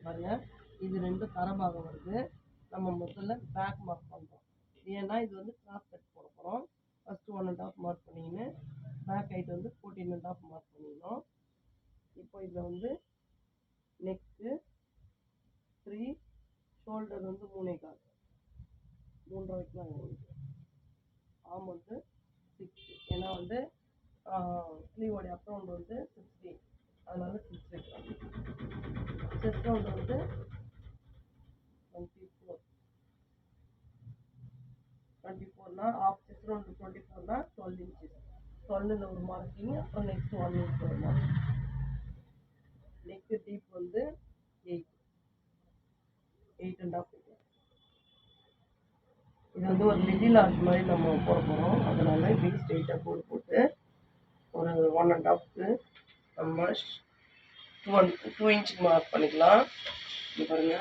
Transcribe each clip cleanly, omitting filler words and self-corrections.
பாருங்க, இது 2 தரபாகம் வருது. நம்ம முதல்ல பேக் மார்க் பண்ணுறோம். ஏன்னா இது வந்து கிராஸ் கட் போட போகிறோம். ஃபஸ்ட்டு 1.5 மார்க் பண்ணிக்கின்னு பேக் ஹைட் வந்து 14.5 மார்க் பண்ணிக்கணும். இப்போ இதில் வந்து நெக்கு 3, ஷோல்டர் வந்து 3.25, 3 வைக்கலாம். ஆம் வந்து 6, ஏன்னா வந்து ஸ்லீவோடைய அப் ரவுண்ட் வந்து 60, அதனால 6 வைக்கலாம். செஸ்ட் ரவுண்ட் வந்து 24னா ஆஃப் செஸ்ட் ரவுண்ட் 24னா 12 இன்ச்சஸ். 12ல் ஒரு மார்க்கிங், அப்புறம் நெக்ஸ்ட் 1 இன்ச் ஒரு மார்க்கிங். நெக்கு டீப் வந்து 8.5. இது வந்து ஒரு லிட்டில் ஆர்ட் மாதிரி நம்ம போட போகிறோம். அதனால இப்படி ஸ்ட்ரெயிட்டாக கோடு போட்டு ஒரு 1.5க்கு நம்ம 2 இன்ச்சுக்கு மார்க் பண்ணிக்கலாம். இது பாருங்க,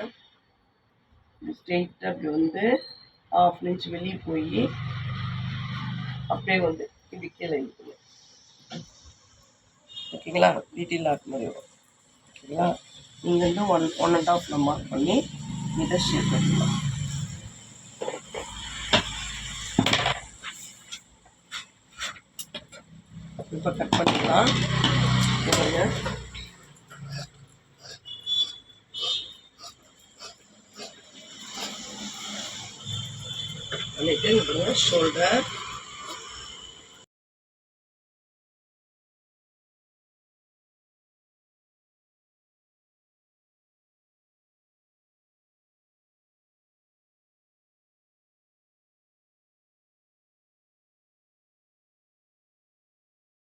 ஸ்ட்ரெயிட்டாக இப்படி வந்து 1/2 இன்ச் வெளியே போய் அப்படியே வந்து இப்படி கீழே இழுக்கணும். ஓகேங்களா? லிட்டில் ஆர்ட் மாதிரி வரும். ஓகேங்களா? நீங்கள் வந்து 1.5 மார்க் பண்ணி இதை ஷேப் எடுக்கலாம். இப்போ கட் பண்ணிக்கலாம். பண்ணிட்டு ஷோல்டர்